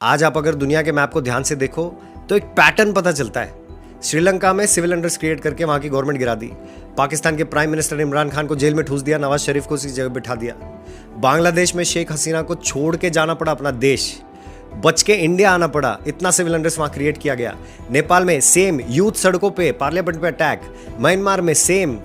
आज आप अगर दुनिया के मैप को ध्यान से देखो तो एक पैटर्न पता चलता है। श्रीलंका में सिविल अनरेस्ट क्रिएट करके वहां की गवर्नमेंट गिरा दी। पाकिस्तान के प्राइम मिनिस्टर इमरान खान को जेल में ठूस दिया, नवाज शरीफ को उसी जगह बिठा दिया। बांग्लादेश में शेख हसीना को छोड़ के जाना पड़ा अपना देश, बच के इंडिया आना पड़ा, इतना सिविल अनरेस्ट वहां क्रिएट किया गया। नेपाल में सेम, यूथ सड़कों पे, पार्लियामेंट पे अटैक। म्यांमार में सेम,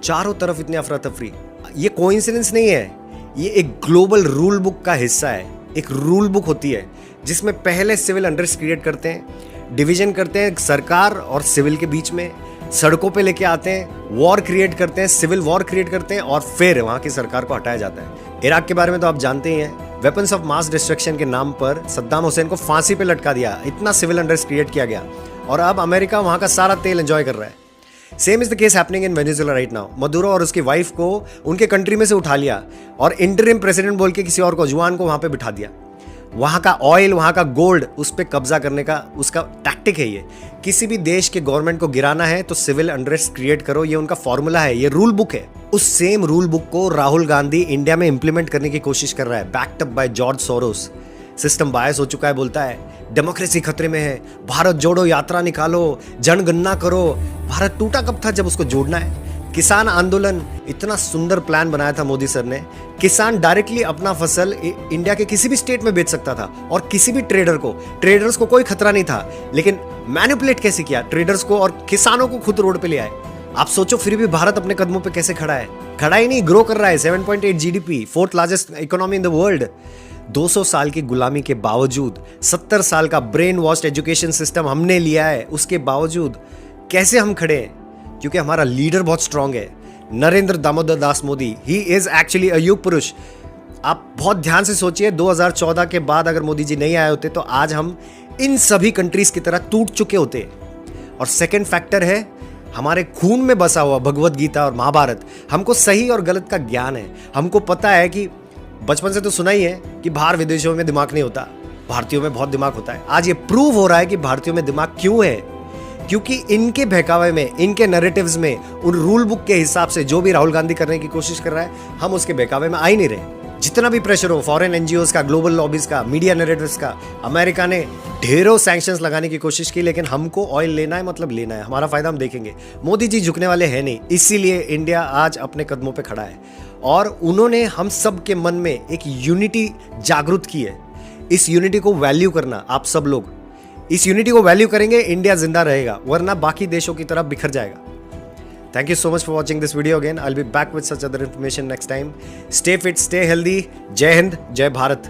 चारों तरफ इतनी अफरा तफरी। ये कोइंसिडेंस नहीं है, ये एक ग्लोबल रूल बुक का हिस्सा है। एक रूल बुक होती है जिसमें पहले सिविल अनरेस्ट क्रिएट करते हैं, डिवीजन करते हैं सरकार और सिविल के बीच में, सड़कों पे लेके आते हैं, वॉर क्रिएट करते हैं, सिविल वॉर क्रिएट करते हैं और फिर वहां की सरकार को हटाया जाता है। इराक के बारे में तो आप जानते ही हैं, वेपन्स ऑफ मास डिस्ट्रक्शन के नाम पर सद्दाम हुसैन को फांसी पे लटका दिया, इतना सिविल अनरेस्ट क्रिएट किया गया और अब अमेरिका वहां का सारा तेल एंजॉय कर रहा है। Same is the case happening in Venezuela right now. Maduro और उसकी वाइफ को उनके कंट्री में से उठा लिया और इंटरिम प्रेसिडेंट बोल के किसी और को, जुआन को वहां पे बिठा दिया। वहां का ऑयल, वहां का गोल्ड, उस पर कब्जा करने का उसका टैक्टिक है ये। किसी भी देश के गवर्नमेंट को गिराना है तो सिविल अनरेस्ट क्रिएट करो, ये उनका फॉर्मूला है, ये रूल बुक है। उस सेम रूल बुक को राहुल गांधी इंडिया में इंप्लीमेंट करने की कोशिश कर रहा है, backed up by George Soros. System bias हो चुका है, बोलता है डेमोक्रेसी खतरे में है, भारत जोड़ो यात्रा निकालो, जनगणना करो। भारत टूटा कब था जब उसको जोड़ना है। किसान आंदोलन, इतना सुंदर प्लान बनाया था मोदी सर ने। किसान डायरेक्टली अपना फसल इंडिया के किसी भी स्टेट में बेच सकता था और किसी भी ट्रेडर्स को कोई खतरा नहीं था। लेकिन मैनिपुलेट कैसे किया ट्रेडर्स को और किसानों को खुद रोड पे ले आए। आप सोचो फिर भी भारत अपने कदमों पे कैसे खड़ा है। खड़ा ही नहीं, ग्रो कर रहा है। 7.8 GDP, 4th largest economy in the world. 200 साल की गुलामी के बावजूद, 70 साल का ब्रेन वॉश्ड एजुकेशन सिस्टम हमने लिया है, उसके बावजूद कैसे हम खड़े हैं? क्योंकि हमारा लीडर बहुत स्ट्रांग है, Narendra Damodar Das Modi. He is actually अ युग पुरुष। आप बहुत ध्यान से सोचिए, 2014 के बाद अगर मोदी जी नहीं आए होते तो आज हम इन सभी कंट्रीज की तरह टूट चुके होते। और सेकंड फैक्टर है, हमारे खून में बसा हुआ भगवत गीता और महाभारत। हमको सही और गलत का ज्ञान है। हमको पता है कि बचपन से तो सुना ही है कि बाहर विदेशों में दिमाग नहीं होता, भारतीयों में बहुत दिमाग होता है। आज ये प्रूव हो रहा है कि भारतीयों में दिमाग क्यों है, क्योंकि इनके बहकावे में, इनके नैरेटिव्स में, उन रूल बुक के हिसाब से जो भी राहुल गांधी करने की कोशिश कर रहा है, हम उसके बहकावे में आ ही नहीं रहे। जितना भी प्रेशर हो, फॉरेन एनजीओज का, ग्लोबल लॉबीज का, मीडिया नैरेटिव्स का, अमेरिका ने ढेरों सैंक्शंस लगाने की कोशिश की, लेकिन हमको ऑयल लेना है, मतलब लेना है, हमारा फायदा हम देखेंगे। मोदी जी झुकने वाले हैं नहीं, इसीलिए इंडिया आज अपने कदमों पे खड़ा है और उन्होंने हम सब के मन में एक यूनिटी जागृत की है। इस यूनिटी को वैल्यू करना, आप सब लोग इस यूनिटी को वैल्यू करेंगे, इंडिया जिंदा रहेगा, वरना बाकी देशों की तरह बिखर जाएगा। Thank you so much for watching this video again. I'll be back with such other information next time. Stay fit, stay healthy. Jai Hind, Jai Bharat.